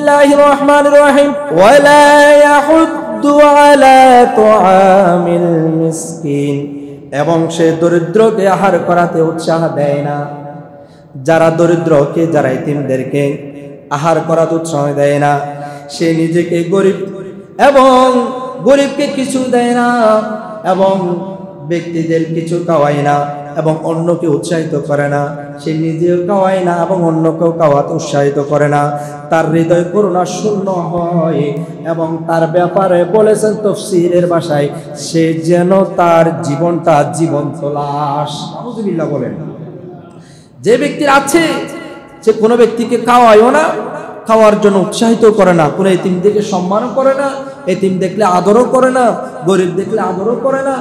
বিসমিল্লাহির রহমানির রহিম ওয়ালা ইয়াহুদ্দু আলা তুআমিল মিসকিন, এবং সে দরিদ্রকে আহার করাতে উৎসাহ দেয় না। যারা দরিদ্রকে, যারা ইতিমদেরকে আহার করাতে উৎসাহ দেয় না, সে নিজেকে গরিব এবং গরিবকে কিছু দেয় না, এবং ব্যক্তিদের কিছু খাওয়ায় না, এবং অন্যকে উৎসাহিত করে না, সে নিজেও খাওয়ায় না এবং অন্যকেও খাওয়াতে উৎসাহিত করে না, তার হৃদয় করুণা শূন্য হয়। এবং তার ব্যাপারে বলেছেন তাফসীরের ভাষায়, সে যেন তার জীবনটা জীবন্ত লাশ। নাউযুবিল্লাহ বলেন। যে ব্যক্তির আছে, সে কোনো ব্যক্তিকে খাওয়ায়ও না, খাওয়ার জন্য উৎসাহিত করে না, কোনো এতিম দেখে সম্মানও করে না, এতিম দেখলে আদরও করে না, গরিব দেখলে আদরও করে না,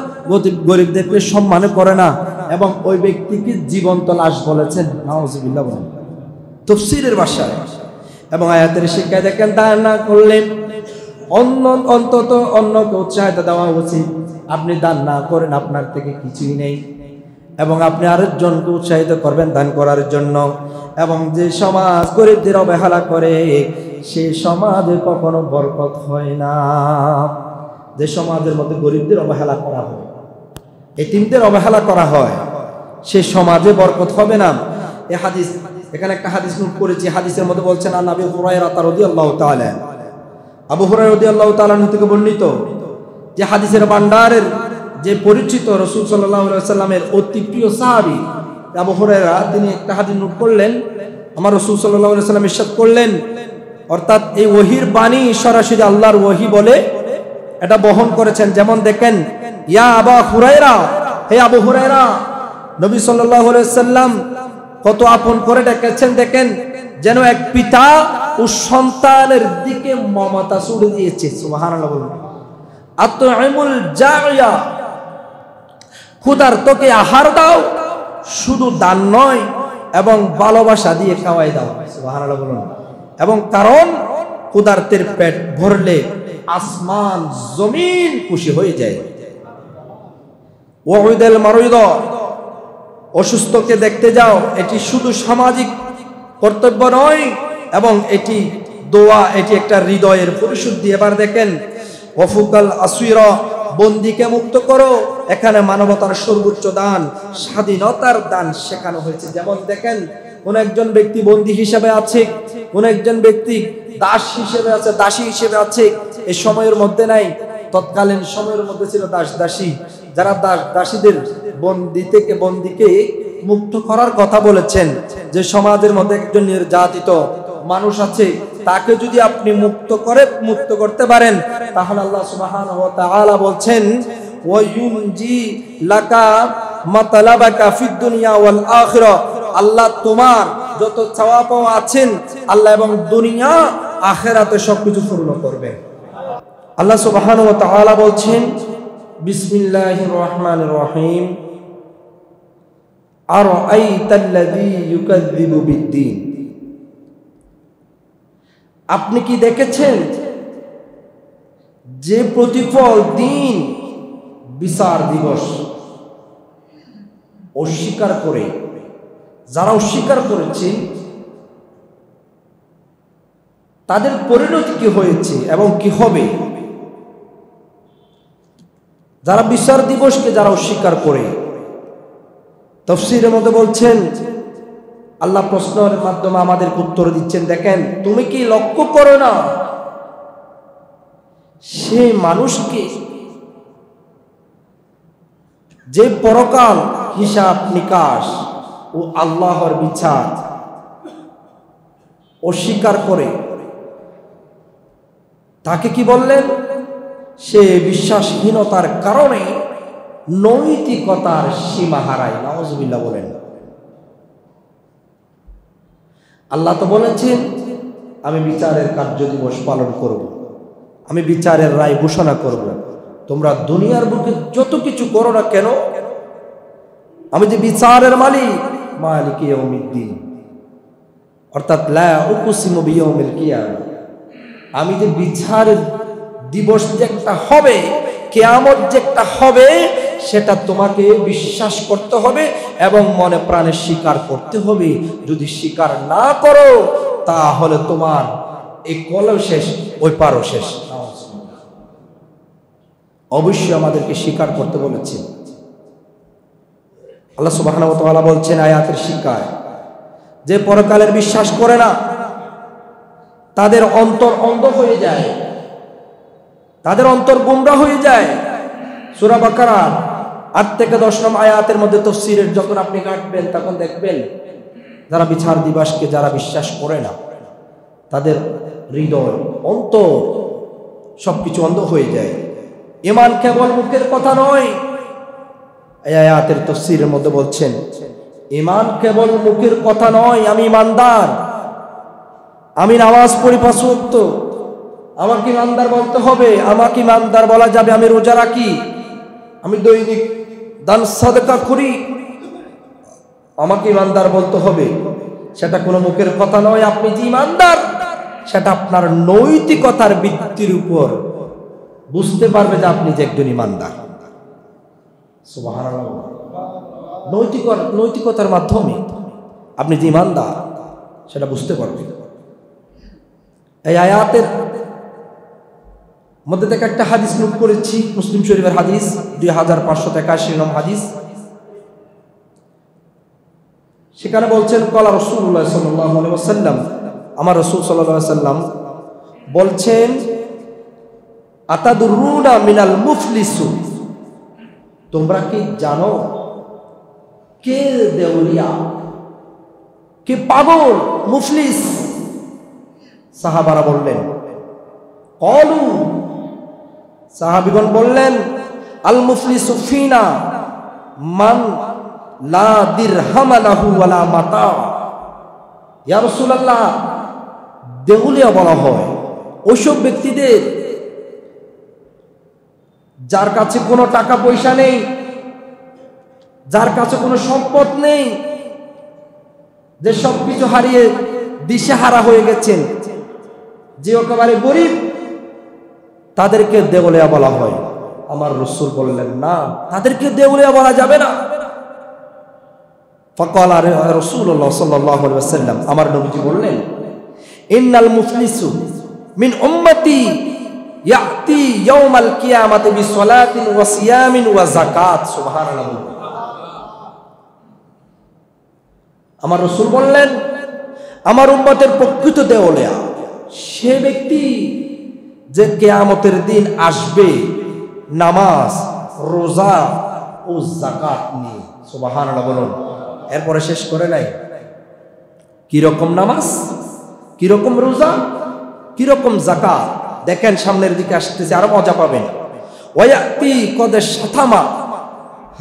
গরিব দেখলে সম্মানও করে না, এবং ওই ব্যক্তিকে জীবন্ত লাশ বলেছেন। নাউযুবিল্লাহ বলেন তাফসীরের ভাষায়। এবং আয়াতের শিক্ষায় দেখেন, তা না করলে অন্তত অন্যকে উৎসাহিত দেওয়া উচিত। আপনি দান না করেন, আপনার থেকে কিছুই নেই, এবং আপনি আরেকজনকে উৎসাহিত করবেন দান করার জন্য। এবং যে সমাজ গরিবদের অবহেলা করে, সেই সমাজে কখনো বরকত হয় না। যে সমাজের মধ্যে গরিবদের অবহেলা করা হয়, এতিমদের অবহেলা করা হয়, সে সমাজে বরকত হবে না। এই হাদিস, এখানে একটা হাদিস নোট করেছি। হাদিসের মধ্যে বলছেন, আন আবি হুরায়রা রাদিয়াল্লাহু তাআলা, আবু হুরায়রা রাদিয়াল্লাহু তাআলা থেকে বর্ণিত, যে হাদিসের ভান্ডারের যে পরিচিত রাসূল সাল্লাল্লাহু আলাইহি ওয়াসাল্লামের অতি প্রিয় সাহাবী আবু হুরায়রা, তিনি একটা হাদিস নোট করলেন। আমার রাসূল সাল্লাল্লাহু আলাইহি ওয়াসাল্লাম ইরশাদ করলেন, অর্থাৎ এই ওহীর বাণী সরাসরি আল্লাহর ওহী বলে এটা বহন করেছেন। যেমন দেখেন, ইয়া আবু হুরায়রা, হে আবু হুরায়রা, নবী সাল্লাল্লাহু আলাইহি ওয়াসাল্লাম কত আপন করে ডেকেছেন। দেখেন, যেন এক পিতা ও সন্তানের দিকে মমতা ছুড়ে দিয়েছে। সুবহানাল্লাহ বলুন। আত'ইমুল জাইয়া, ক্ষুধার্তকে আহার দাও, শুধু দান নয় এবং ভালোবাসা দিয়ে খাওয়াই দাও। সুবহানাল্লাহ বলুন। এবং কারণ ক্ষুধার্তের পেট ভরলে আসমান জমিন খুশি হয়ে যায়। ওয়াউদাল মারিদ, অসুস্থকে দেখতে যাও, এটি শুধু সামাজিক কর্তব্য নয়, এবং এটি দোয়া, এটি একটা হৃদয়ের পরিশুদ্ধি। এবার দেখেন, ওয়াফুকাল আসিরা, বন্দীকে মুক্ত করো, এখানে মানবতার সর্বোচ্চ দান, স্বাধীনতার দান শেখানো হয়েছে। যেমন দেখেন, কোন একজন ব্যক্তি বন্দী হিসেবে আছে, কোন একজন ব্যক্তি দাস হিসেবে আছে, দাসী হিসেবে আছে, এই সময়ের মধ্যে নাই, তৎকালীন সময়ের মধ্যে ছিল দাস দাসী। যারা দাসীদের বন্দীকে মুক্ত করার কথা বলেছেন, যে সমাজের মধ্যে একজন নির্যাতিত মানুষ আছে, তাকে যদি আপনি মুক্ত করতে পারেন, তাহলে আল্লাহ সুবহানাহু ওয়া তাআলা বলছেন, ওয়া ইউনজি লাকা মাতালাবাকা ফিদ দুনিয়া ওয়াল আখিরা, আল্লাহ তোমার যত চাওয়া পাওয়া আছেন, আল্লাহ এবং দুনিয়া আখিরাতে সবকিছু পূর্ণ করবে। আল্লাহ সুবহানাহু ওয়া তাআলা বলছেন, বিসমিল্লাহির রহমানির রহিম, আরাআইতাল্লাযী ইউকাযযিবু বিদ্দীন, আপনি কি দেখেছেন যে প্রতিফল দিন, বিচার দিবস অস্বীকার করে, যারা অস্বীকার করেছে তাদের পরিণতি কি হয়েছে এবং কি হবে? যারা বিচার দিবসকে যারা অস্বীকার করে, তাফসীরের মধ্যে বলছেন, আল্লাহ প্রশ্নের মাধ্যমে আমাদের উত্তর দিচ্ছেন, দেখেন, তুমি কি লক্ষ্য করো না সেই মানুষকে যে পরকাল, হিসাব নিকাশ ও আল্লাহর বিচার অস্বীকার করে, তাকে কি বললেন? সে বিশ্বাসহীনতার কারণে নৈতিকতার সীমা হারায়। নাউযুবিল্লাহ বলেন। আল্লাহ তো বলেছেন, আমি বিচারের কার্য দিবস পালন করব, আমি বিচারের রায় ঘোষণা করব, তোমরা দুনিয়ার বুকে যত কিছু করো না কেন, আমি যে বিচারের মালিক ইয়াউমিদ্দিন, অর্থাৎ লা উকসিমু বিয়াউমিল কিয়ামা, আমি যে বিচারের দিবস যে একটা হবে, কিয়ামত যে একটা হবে, সেটা তোমাকে বিশ্বাস করতে হবে এবং মনে প্রাণে স্বীকার করতে হবে। যদি স্বীকার না করো, তাহলে তোমার এই কলও শেষ, ওই পারও শেষ। অবশ্যই আমাদেরকে স্বীকার করতে বলেছেন। আল্লাহ সুবহানাহু ওয়া তাআলা বলছেন আয়াতের শিক্ষায়, যে পরকালের বিশ্বাস করে না তাদের অন্তর অন্ধ হয়ে যায়, তাদের অন্তর গোমরা হয়ে যায়। সূরা বাকারা 8 থেকে 10 নম্বর আয়াতের মধ্যে তাফসীরের যখন আপনি কাটবেন তখন দেখবেন যারা বিচার দিবসকে যারা বিশ্বাস করে না তাদের হৃদয় অন্তর সবকিছু অন্ধ হয়ে যায়। ঈমান কেবল মুখের কথা নয়, এই আয়াতের তাফসীরের মধ্যে বলছেন ঈমান কেবল মুখের কথা নয়, আমি ঈমানদার, আমি নামাজ পড়ি 5 ওয়াক্ত, আমাকে ঈমানদার বলতে হবে। আমাকে ঈমানদার বলা যাবে আমি রোজা রাখি, আমি দৈনিক দান সাদকা করি, আমাকে ঈমানদার বলতে হবে। সেটা কোনো মুখের কথা নয়। আপনি যে ঈমানদার সেটা আপনার নৈতিকতার ভিত্তির উপর বুঝতে পারবে যে আপনি যে একজন ঈমানদার। সুবহানাল্লাহ। নৈতিকতার মাধ্যমে আপনি যে ঈমানদার সেটা বুঝতে পারবেন। এই আয়াতের মধ্যে থেকে একটা হাদিস নোট করেছি, মুসলিম শরীফের হাদিস 2583 নম্বর হাদিস। সেখানে বলছেন ক্বালা রাসূলুল্লাহ সাল্লাল্লাহু আলাইহি ওয়াসাল্লাম, আমার রাসূল সাল্লাল্লাহু আলাইহি ওয়াসাল্লাম বলছেন আতাদুরুনা মিনাল মুফলিসু, তোমরা কি জানো কে দেউলিয়া, কে পাগল, মুফলিস? সাহাবারা বললেন, ক্বালু, সাহাবীগণ বললেন, আল মুফলিসু ফিনা মান লা দিরহাম লাহু ওয়ালা মাতা। ইয়া রাসূলুল্লাহ, দেউলিয়া বলা হয় ওইসব ব্যক্তিদের যার কাছে কোনো টাকা পয়সা নেই, যার কাছে কোনো সম্পদ নেই, যে সবকিছু হারিয়ে দিশেহারা হয়ে গেছেন, যে একেবারে গরিব, তাদেরকে দেউলিয়া বলা হয়। আমার রাসূল বললেন না, তাদেরকে দেউলিয়া বলা যাবে না। ফাকালা রাসূলুল্লাহ সাল্লাল্লাহু আলাইহি ওয়াসাল্লাম, আমার নবীজি বললেন, ইন্নাল মুফলিসু মিন উম্মতি ইয়াতি ইয়াউমাল কিয়ামাতি বিসসালাতিন ওয়া সিয়ামিন ওয়া যাকাত। সুবহানাল্লাহ। আমার রাসূল বললেন, আমার উম্মতের প্রকৃত দেউলিয়া সে ব্যক্তি যে কিয়ামতের দিন আসবে নামাজ, রোজা ও যাকাত নিয়ে। সুবহানাল্লাহ বলুন। এরপরে শেষ করে নাই, কি রকম নামাজ, কি রকম রোজা, কি রকম যাকাত। দেখেন সামনের দিকে আসতেছে, আরো মজা পাবেন। ওয়ায়াতি কদ শাতামা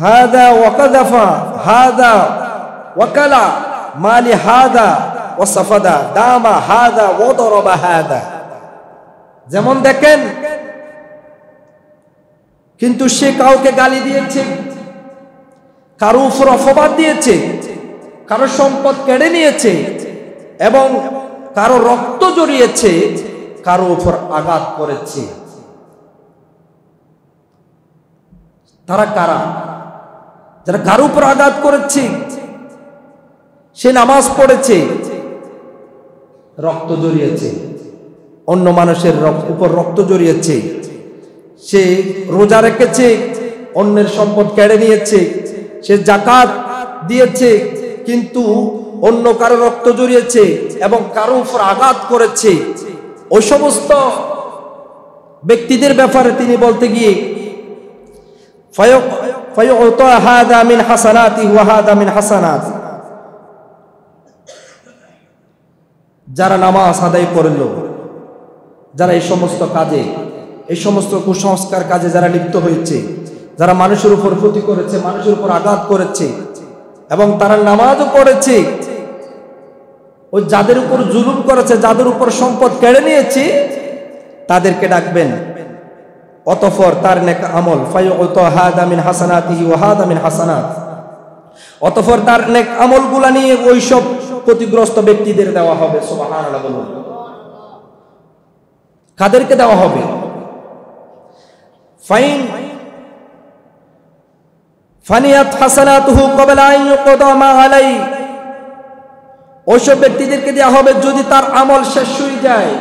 হাদা ওয়া কাযাফা হাদা ওয়াকালা মালি হাদা ওয়া সাফাদা দামা হাদা ওয়া দারাবা হাদা। যেমন দেখেন, কিন্তু সে কাউকে গালি দিয়েছে, কারো উপর অপবাদ দিয়েছে, কারো সম্পদ কেড়ে নিয়েছে এবং কারো রক্ত জড়িয়েছে, কারো উপর আঘাত করেছে। তারা কারা? যারা কারো উপর আঘাত করেছে, সে নামাজ পড়েছে, রক্ত জড়িয়েছে, অন্য মানুষের উপর রক্ত জড়িয়েছে, সে রোজা রেখেছে, অন্যের সম্পদ কেড়ে নিয়েছে, সে যাকাত দিয়েছে কিন্তু অন্য কারো রক্ত জড়িয়েছে এবং কারো উপর আঘাত করেছে। ওই সমস্ত ব্যক্তিদের ব্যাপারে তিনি বলতে গিয়ে ফায়ুতা হাদা মিন হাসানাতিহি ওয়া হাদা মিন হাসানাতি, যারা নামাজ আদায় করলো, যারা এই সমস্ত কাজে, এই সমস্ত কুসংস্কার কাজে যারা লিপ্ত হয়েছে, যারা মানুষের উপর ক্ষতি করেছে, মানুষের উপর আঘাত করেছে এবং তারা নামাজও পড়েছে, ওই যাদের উপর জুলুম করেছে, যাদের উপর সম্পদ কেড়ে নিয়েছে, তাদেরকে ডাকবেন। অতঃপর তার নেক আমল ফায়ুতা হাদা মিন হাসানাতিহি ওয়া হাদা মিন হাসানাত, অতঃপর তার নেক আমলগুলা নিয়ে ওই সব ক্ষতিগ্রস্ত ব্যক্তিদের দেওয়া হবে। সুবহানাল্লাহ বলুন। কাদেরকে দেওয়া হবে? ফাইন ফানিয়াত হাসানাতুহু ক্বাবলা আন ইউকদা মা আলাইহি, ওইসব ব্যক্তিদেরকে দেওয়া হবে যদি তার আমল শেষ হয়ে যায়,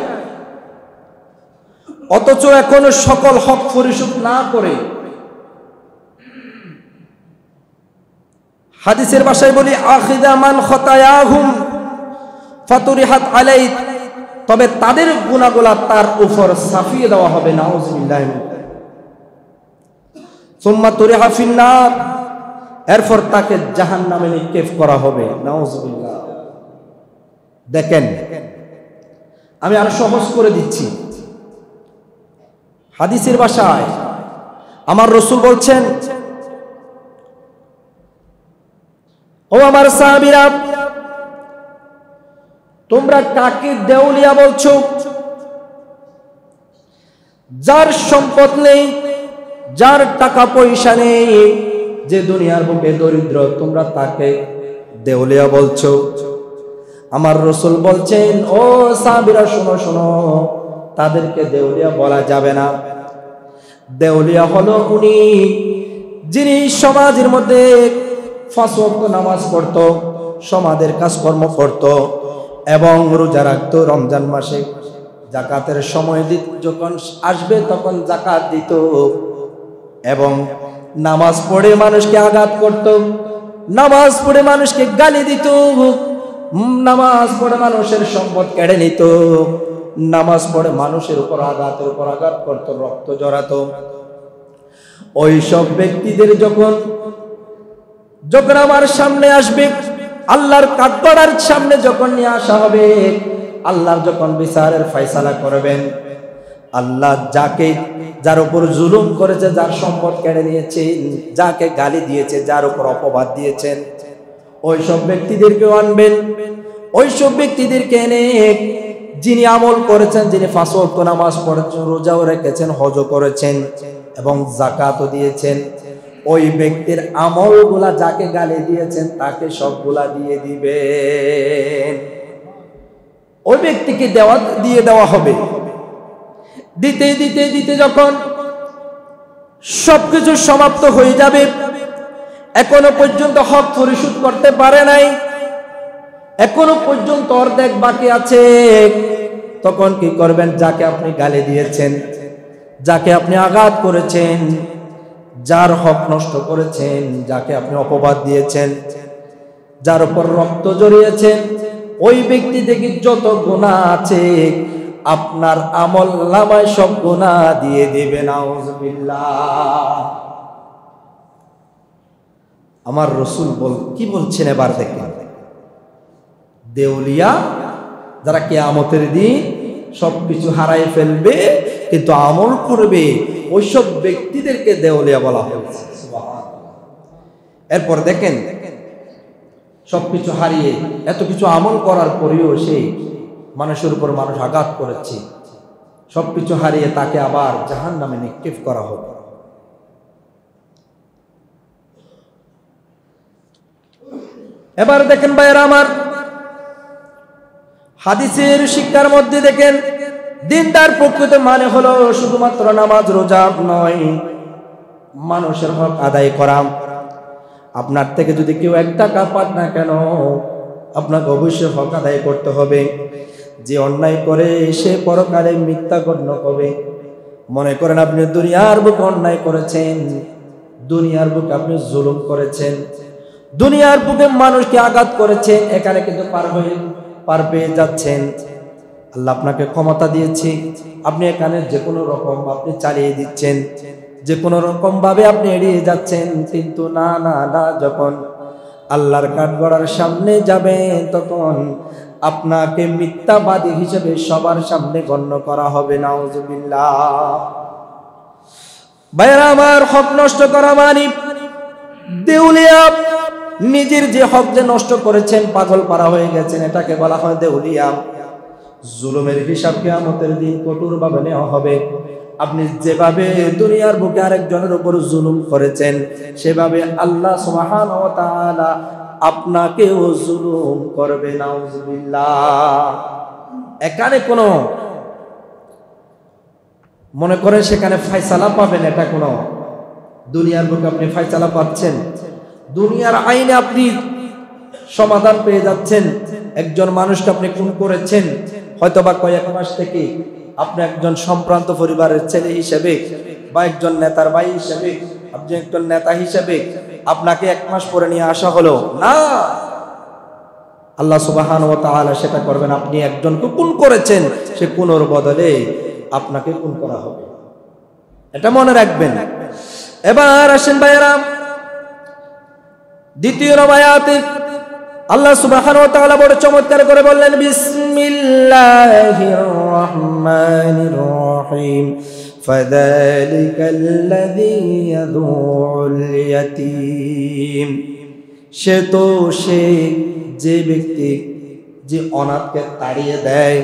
অথচ এখনো সকল হক পরিশোধ না করে, হাদিসের ভাষায় বলি আখিদা মান খতায়াহুম ফাতুরিহাত আলাই, তবে তাদের গুনাহগুলো তার উপর চাপিয়ে দেওয়া হবে, নাউযুবিল্লাহ। সুম্মা তুরিহা ফিন্নার, এরপর তাকে জাহান্নামে নিক্ষেপ করা হবে, নাউযুবিল্লাহ। দেখেন, আমি আরো সহজ করে দিচ্ছি। হাদিসের ভাষায় আমার রাসূল বলছেন, ও আমার সাহাবীরা, তোমরা কাকে দেউলিয়া বলছো? যার সম্পদ নেই, যার টাকা পয়সা নেই, যে দুনিয়ার বুকে দরিদ্র, তোমরা তাকে দেউলিয়া বলছো। আমার রাসূল বলছেন, ও সাহাবীরা শোনো শোনো, তাদেরকে দেউলিয়া বলা যাবে না। দেউলিয়া হলো উনি যিনি সমাজের মধ্যে 5 ওয়াক্ত নামাজ পড়তো, সমাজের কাজকর্ম করত এবং রোজা রাখতো, রমজান মাসে যাকাতের সময় যখন আসবে তখন যাকাত দিত, এবং নামাজ পড়ে মানুষকে আঘাত করত, নামাজ পড়ে মানুষকে গালি দিত, নামাজ পড়ে মানুষের সম্পদ কেড়ে নিত, নামাজ পড়ে মানুষের উপর আঘাতের উপর আঘাত করত, রক্ত জড়াতো। ওই সব ব্যক্তিদের যখন আমার সামনে আসবে, আল্লাহর কাঠগড়ার সামনে যখন নিয়ে আসা হবে, আল্লাহ যখন বিচারের ফয়সালা করবেন, আল্লাহ যার উপর জুলুম করেছে, যার সম্পদ কেড়ে নিয়েছে, যাকে গালি দিয়েছে, যার উপর অপবাদ দিয়েছেন, ওই সব ব্যক্তিদেরকে আনবেন। ওই সব ব্যক্তিদেরকে এনে, যিনি আমল করেছেন, যিনি 5 ওয়াক্ত নামাজ পড়েছেন, রোজাও রেখেছেন, হজও করেছেন এবং যাকাতও দিয়েছেন, ওই ব্যক্তির আমলগুলা যাকে গালি দিয়েছেন তাকে সবগুলা দিয়ে দিবেন। ওই ব্যক্তিকে দিয়ে দেওয়া হবে। দিতে দিতে দিতে যখন সবকিছু সমাপ্ত হয়ে যাবে, এখনো পর্যন্ত হক পরিশোধ করতে পারে নাই, এখনো পর্যন্ত অর্ধেক বাকি আছে, তখন কি করবেন? যাকে আপনি গালি দিয়েছেন, যাকে আপনি আঘাত করেছেন, যার হক নষ্ট করেছেন, যাকে আপনি অপবাদ দিয়েছেন, যার উপর রক্ত জড়িয়েছেন, ওই ব্যক্তি দেখি যত গুনাহ আছে আপনার আমল নামায় সব গুনাহ দিয়ে দিবে, নাউযুবিল্লাহ। আমার রাসূল কি বলছেন এবার দেখেন, দেউলিয়া যারা কিয়ামতের দিন সবকিছু হারাই ফেলবে কিন্তু আমল করবে, ওইসব ব্যক্তিদেরকে দেউলিয়া বলা হয়েছে। এরপর দেখেন, সবকিছু হারিয়ে এত কিছু আমল করার পরেও সেই মানুষের উপর মানুষ আঘাত করেছে, সবকিছু হারিয়ে তাকে আবার জাহান্নামে নিক্ষেপ করা হবে। এবার দেখেন ভাইয়েরা আমার, হাদিসের শিক্ষার মধ্যে দেখেন, দিনদার প্রকৃত মানে হলো শুধুমাত্র নামাজ রোজা নয়, মানুষের হক আদায় করা। আপনার থেকে যদি কেউ 1 টাকা পান না কেন, আপনাকে অবশ্যই হক আদায় করতে হবে। যে অন্যায় করে সে পরকালে মিথ্যা গণ্য হবে। মনে করেন আপনি দুনিয়ার বুকে অন্যায় করেছেন, দুনিয়ার বুকে আপনি জুলুম করেছেন, দুনিয়ার বুকে মানুষকে আঘাত করেছেন, এখানে কিন্তু পার পেয়ে যাচ্ছেন। আল্লাহ আপনাকে ক্ষমতা দিয়েছে, আপনি এখানে যে কোনো রকম আপনি চালিয়ে দিচ্ছেন, যে কোনো রকম ভাবে আপনি এড়িয়ে যাচ্ছেন। কিন্তু না না না, যখন আল্লাহর কাঠগড়ার সামনে যাবেন তখন আপনাকে মিথ্যাবাদী হিসেবে সবার সামনে গণ্য করা হবে, নাউযুবিল্লাহ। ভাইরা আমার, হক নষ্ট করা মানে দেউলিয়া। নিজের যে হক যে নষ্ট করেছেন, পাগল পারা হয়ে গেছেন, এটাকে বলা হয় দেউলিয়া। জুলুমের হিসাব কিয়ামতের দিন কঠোর ভাবে নেওয়া হবে। আপনি যেভাবে দুনিয়ার বুকে আরেকজনের উপর জুলুম করেছেন, সেভাবে আল্লাহ সুবহানাহু ওয়া তাআলা আপনাকেও জুলুম করবে, নাউযুবিল্লাহ। এখানে কোনো মনে করেন সেখানে ফয়সালা পাবেন, এটা কোনো দুনিয়ার বুকে আপনি ফয়সালা পাচ্ছেন, দুনিয়ার আইনে আপনি সমাধান পেয়ে যাচ্ছেন। একজন মানুষকে আপনি খুন করেছেন, হয়তোবা কয়েক মাস থেকে আপনি একজন সম্ভ্রান্ত পরিবারের ছেলে হিসেবে বা একজন নেতার ভাই হিসেবে, আপনি একজন নেতা হিসেবে আপনাকে 1 মাস পরে নিয়ে আসা হলো না, আল্লাহ সুবহানাহু ওয়া তাআলা সেটা করবেন। আপনি একজনকে খুন করেছেন, সে খুনের বদলে আপনাকে খুন করা হবে, এটা মনে রাখবেন। এবার আসেন ভাইরা, দ্বিতীয় আয়াতে আল্লাহ সুবহানাহু ওয়া তাআলা বড় চমৎকার করে বললেন, বিসমিল্লাহির রহমানির রহিম, ফাযালিকাল্লাযী ইয়াদুউল ইয়াতীম। সে তো সে যে ব্যক্তি যে অনাথকে তাড়িয়ে দেয়,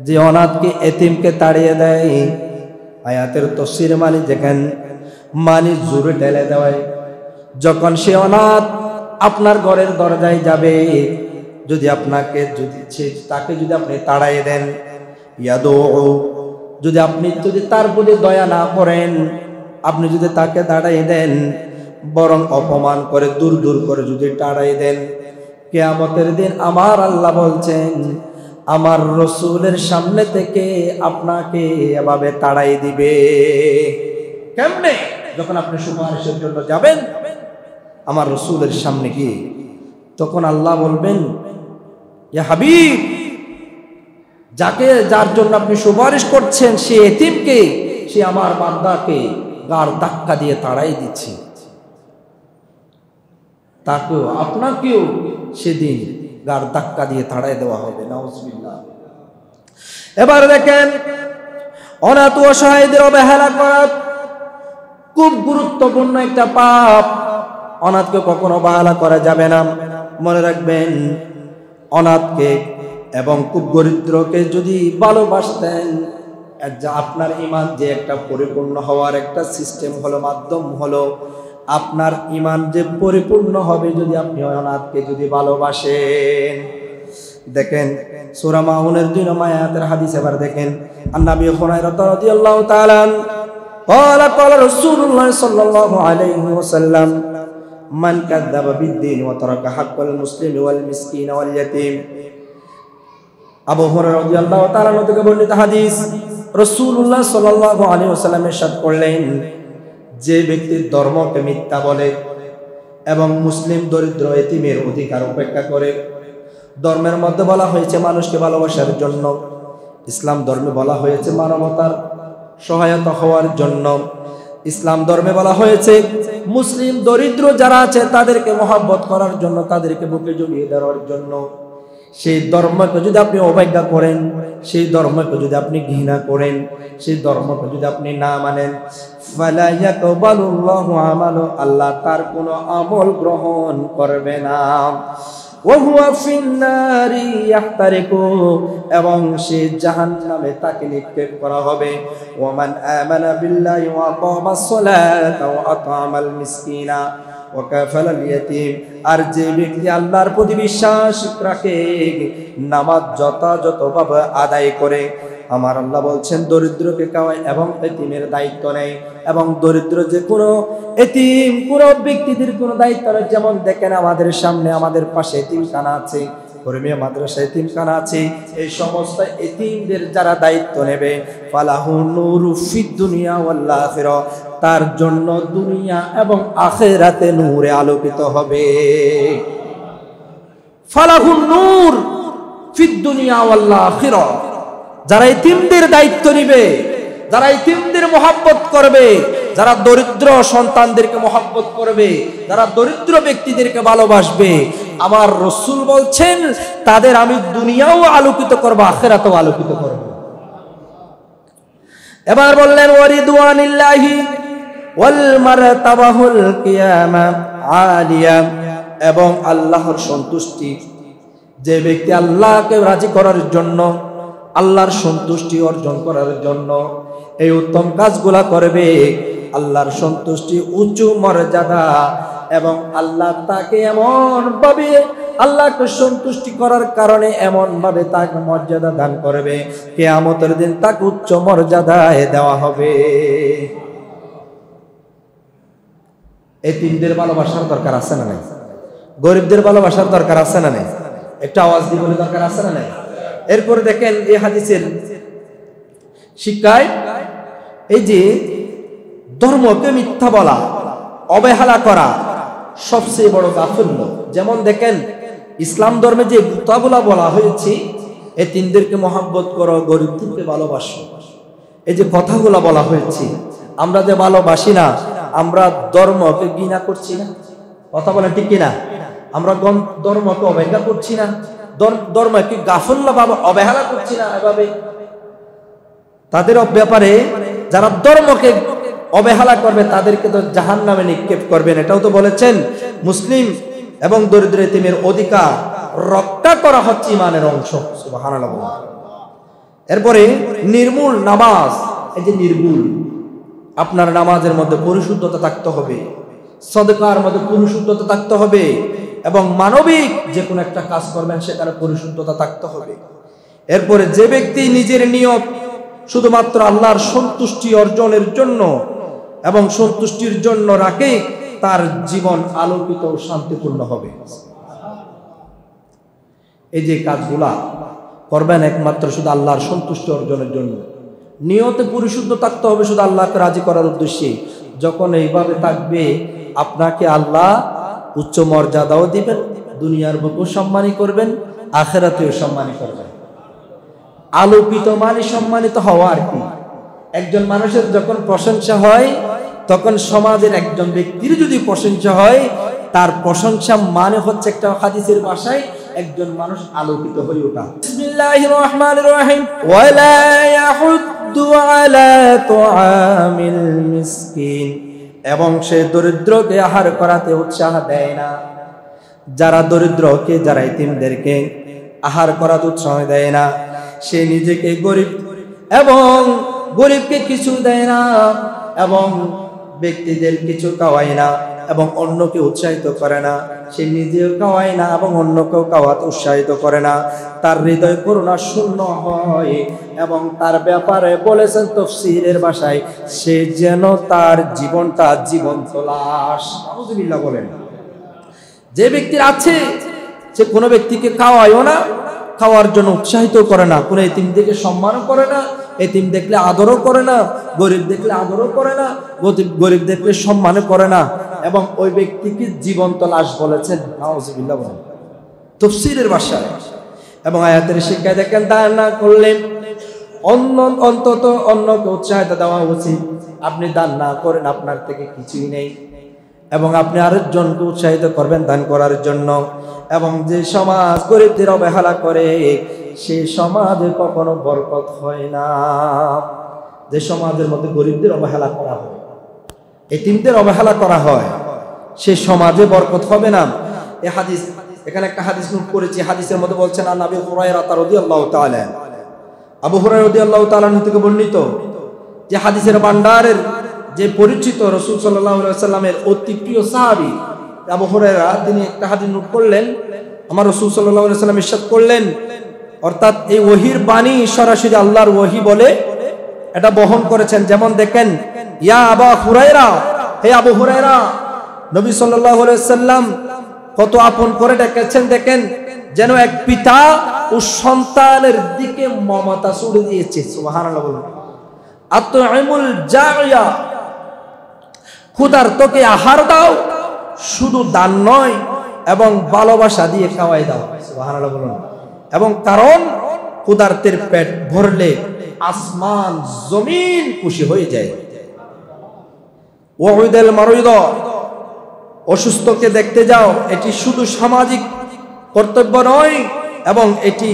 যে অনাথকে এতিমকে তাড়িয়ে দেয়। আয়াতের তাফসীর মানে দেখেন, মানে জোরে ঢেলে দেওয়ায়। যখন সে অনাথ আপনার ঘরের দরজায় যাবে, যদি আপনাকে তাকে যদি আপনি তাড়াইয়ে দেন, ইয়াদউ, যদি আপনি তার প্রতি দয়া না করেন, আপনি যদি তাকে তাড়াইয়ে দেন, বরং অপমান করে দূর দূর করে যদি তাড়াইয়ে দেন, কিয়ামতের দিন আমার আল্লাহ বলছেন আমার রাসূলের সামনে থেকে আপনাকে এভাবে তাড়াই দিবে। কেমনে? যখন আপনি সুপারিশের জন্য যাবেন আমার রাসূলের সামনে গিয়ে, তখন আল্লাহ বলবেন, ইয়া হাবিব, যার জন্য আপনি সুপারিশ করছেন সে এতিমকে, সে আমার বান্দাকে গাড় ধাক্কা দিয়ে তাড়াই দিচ্ছে, তাকেও আপনাকেও সেদিন গাড় ধাক্কা দিয়ে তাড়াই দেওয়া হবে। নাউজুবিল্লাহ। এবার দেখেন, অনাথ অসহায়দের অবহেলা করা খুব গুরুত্বপূর্ণ একটা পাপ। অনাথকে কখনো অবহেলা করা যাবে না। মনে রাখবেন, অনাথকে এবং খুব দরিদ্রকে যদি ভালোবাসতেন, আপনার ঈমান যে একটা পরিপূর্ণ হওয়ার একটা সিস্টেম হলো, মাধ্যম হলো, আপনার ঈমান যে পরিপূর্ণ হবে যদি আপনি অনাথকে যদি ভালোবাসেন। দেখেন সূরা মাউনের 2 নম্বর আয়াতের হাদিস। এবার দেখেন, আন-নবী হুরায়রা রাদিয়াল্লাহু তাআলা قال قال رسول الله صلى الله عليه وسلم من كذب بالدين وترك حق المسلم والمسكين واليتيم। আবু হুরায়রা রাদিয়াল্লাহু তাআলা থেকে বর্ণিত হাদিস, রাসূলুল্লাহ সাল্লাল্লাহু আলাইহি ওয়াসাল্লাম ইরশাদ করলেন, যে ব্যক্তি ধর্মকে মিথ্যা বলে এবং মুসলিম দরিদ্র এতিমের অধিকার উপেক্ষা করে। ধর্মের মধ্যে বলা হয়েছে মানুষকে ভালোবাসার জন্য, ইসলাম ধর্মে বলা হয়েছে মানবতার সহায়তা হওয়ার জন্য, ইসলাম ধর্মে বলা হয়েছে মুসলিম দরিদ্র যারা আছে তাদেরকে মহব্বত করার জন্য, তাদেরকে বুকে জড়িয়ে দেওয়ার জন্য। সেই ধর্মকে যদি আপনি অবজ্ঞা করেন, সেই ধর্মকে যদি আপনি ঘৃণা করেন, সেই ধর্মকে যদি আপনি না মানেন, ফালা ইয়াকবালুল্লাহু আমালু, আল্লাহ তার কোনো আমল গ্রহণ করবে না। ওয়া হুয়া ফিন্নারি ইয়াহতারিকু, এবং সে জাহান্নামে তাকে নিক্ষেপ করা হবে। ওয়া মান আমানা বিল্লাহি ওয়া আকামাস সালাতা ওয়া আতামাল মিসকিনা ওয়া কাফালাল ইয়াতীম, আর যে ব্যক্তি আল্লাহর প্রতি বিশ্বাস রাখে, নামাজ যথাযথভাবে আদায় করে, আমার আল্লাহ বলছেন দরিদ্রকে খাওয়ায় এবং এতিমের দায়িত্ব নেয়, এবং দরিদ্র যে কোনো এতিম কোনো ব্যক্তিদের কোনো দায়িত্ব নেই। যেমন দেখেন আমাদের সামনে আমাদের পাশে এতিমখানা আছে, কর্মী মাদ্রাসা এতিমখানা আছে, এই সমস্ত এতিমদের যারা দায়িত্ব নেবে, ফালাহু নূরু ফিদ দুনিয়া ওয়াল আখিরা, তার জন্য দুনিয়া এবং আখিরাতে নূরে আলোকিত হবে। ফালাহু নূর ফিদ দুনিয়া ওয়াল আখিরা, যারা এতিমদের দায়িত্ব নিবে, যারা এতিমদের মহব্বত করবে, যারা দরিদ্র সন্তানদেরকে মহব্বত করবে, যারা দরিদ্র ব্যক্তিদেরকে ভালোবাসবে, আমার রাসূল বলছেন তাদের আমি দুনিয়াও আলোকিত করব, আখিরাতেও আলোকিত করব। এবার বললেন ওয়ারিদওয়ানিল্লাহি ওয়াল মারতাবাহুল কিয়ামা আলিয়া, এবং আল্লাহর সন্তুষ্টি, যে ব্যক্তি আল্লাহকে রাজি করার জন্য, আল্লাহর সন্তুষ্টি অর্জন করার জন্য এই উত্তম কাজগুলা করবে, আল্লাহর সন্তুষ্টি উঁচু মর্যাদা, এবং আল্লাহ তাকে এমন ভাবে আল্লাহকে সন্তুষ্টি করার কারণে এমন ভাবে তাকে মর্যাদা দান করবে, কিয়ামতের দিন তাকে উচ্চ মর্যাদায় দেওয়া হবে। এতিমদের ভালোবাসার দরকার আছে না নাই? গরিবদের ভালোবাসার দরকার আছে না নাই? একটা আওয়াজ দিয়ে বলে দরকার আছে না নাই? এরপরে দেখেন এই হাদিসের শিক্ষায় এই যে ধর্মকে মিথ্যা বলা, অবহেলা করা সবচেয়ে বড় গাফিল্য। যেমন দেখেন ইসলাম ধর্মে যে কথাগুলা বলা হয়েছে, এতিমদেরকে মহব্বত করো, গরিবদেরকে ভালোবাসো, এই যে কথাগুলা বলা হয়েছে, আমরা যে ভালোবাসি না, আমরা ধর্মকে ঘৃণা করছি না? কথা বলেন ঠিক কিনা? আমরা ধর্মকে অবহেলা করছি না? ধর্মকে গাফিল্য ভাবে অবহেলা করছি না? এভাবে তাদের ব্যাপারে যারা ধর্মকে অবহেলা করবে তাদেরকে তো জাহান্নামে নিক্ষেপ করবেন। এটাও তো বলেছেন মুসলিম এবং দরিদ্র এতিমের অধিকার রক্ষা করা হচ্ছে ইমানের অংশ। সুবহানাল্লাহ। এরপরে নির্মূল নামাজ, এই যে নির্মূল, আপনার নামাজের মধ্যে পরিশুদ্ধতা থাকতে হবে, সদকার মধ্যে পরিশুদ্ধতা থাকতে হবে, এবং মানবিক যে কোনো একটা কাজ করবেন সেখানে পরিশুদ্ধতা থাকতে হবে। এরপরে যে ব্যক্তি নিজের নিয়ত শুধুমাত্র আল্লাহর সন্তুষ্টি অর্জনের জন্য এবং সন্তুষ্টির জন্য রাখে, তার জীবন আলোকিত ও শান্তিপূর্ণ হবে। এই যে কাজগুলা করবেন একমাত্র শুধু আল্লাহর সন্তুষ্টি অর্জনের জন্য, নিয়তে পরিশুদ্ধ থাকতে হবে শুধু আল্লাহকে রাজি করার উদ্দেশ্যে। যখন এইভাবে থাকবে, আপনাকে আল্লাহ উচ্চ মর্যাদাও দিবেন, দুনিয়ার বুকেও সম্মানী করবেন, আখিরাতেও সম্মানী করবেন। আলোকিত মানে সম্মানিত হওয়া আর কি। একজন মানুষের যখন প্রশংসা হয়, তখন সমাজের একজন ব্যক্তির যদি প্রশংসা হয়, তার প্রশংসা মানে হচ্ছে একটা হাদিসের ভাষায় একজন মানুষ আলোকিত হয়ে ওঠা। বিসমিল্লাহির রহমানির রহিম। ওয়ালা ইয়াহুদ্দু আলা তুআমিল মিসকিন, এবং সে দরিদ্রকে আহার করাতে উৎসাহ দেয় না। যারা দরিদ্রকে, যারা এতিমদেরকে আহার করাতে উৎসাহ দেয় না, সে নিজেকে গরিব এবং গরিবকে কিছু দেয় না, এবং ব্যক্তিদের কিছু খাওয়ায় না, এবং অন্যকে উৎসাহিত করে না, সে নিজেও খাওয়ায় না এবং অন্যকেও খাওয়াতে উৎসাহিত করে না, তার হৃদয় করুণা শূন্য হয়। এবং তার ব্যাপারে বলেছেন তাফসীরের ভাষায়, সে যেন তার জীবনটা জীবন্ত লাশ। আউযুবিল্লাহ বলেন। যে ব্যক্তির আছে, সে কোনো ব্যক্তিকে খাওয়ায়ও না, খাওয়ার জন্য উৎসাহিত করে না, কোনো এতিম দেখে সম্মানও করে না, এতিম দেখলে আদরও করে না, গরিব দেখলে আদরও করে না, গরিব দেখলে সম্মানও করে না, এবং ওই ব্যক্তিকে জীবন্ত লাশ বলেছেন। নাউযুবিল্লাহ বলেন তাফসীরের ভাষায়। এবং আয়াতের শিক্ষায় দেখেন, দান না করলে অন্তত অন্যকে উৎসাহিত দেওয়া উচিত। আপনি দান না করেন, আপনার থেকে কিছুই নেই, এবং আপনি আরেকজনকে উৎসাহিত করবেন দান করার জন্য। এবং যে সমাজ গরিবদের অবহেলা করে, সেই সমাজে কখনো বরকত হয় না। যে সমাজের মধ্যে গরিবদের অবহেলা করা হয়, এতিমদের অবহেলা করা হয়, সে সমাজে বরকত হবে না। এই হাদিস, এখানে একটা হাদিস নোট করেছি। হাদিসের মধ্যে বলছেন, আন আবি হুরায়রা রাদিয়াল্লাহু তাআলা, আবু হুরায়রা রাদিয়াল্লাহু তাআলা থেকে বর্ণিত, যে হাদিসের ভান্ডারের যে পরিচিত রাসূল সাল্লাল্লাহু আলাইহি ওয়াসাল্লামের অতি প্রিয় সাহাবী আবু হুরায়রা, তিনি একটা হাদিস নোট করলেন। আমার রাসূল সাল্লাল্লাহু আলাইহি ওয়াসাল্লাম ইরশাদ করলেন, অর্থাৎ এই ওহীর বাণী সরাসরি আল্লাহর ওহী বলে এটা বহন করেছেন। যেমন দেখেন, ইয়া আবু হুরায়রা, হে আবু হুরায়রা, নবী সাল্লাল্লাহু আলাইহি ওয়াসাল্লাম কত আপন করে ডেকেছেন। দেখেন, যেন এক পিতা ও সন্তানের দিকে মমতা ছড়িয়ে দিয়েছে। সুবহানাল্লাহ বলুন। আত'ইমুল জাইয়া, ক্ষুধার্তকে আহার দাও, শুধু দান নয় এবং ভালোবাসা দিয়ে খাওয়াই দাও। সুবহানাল্লাহ বলুন। এবং কারণ ক্ষুধার্তের পেট ভরলে আসমান জমিন খুশি হয়ে যায়। ওয়াউদাল মারিদ, অসুস্থকে দেখতে যাও, এটি শুধু সামাজিক কর্তব্য নয়, এবং এটি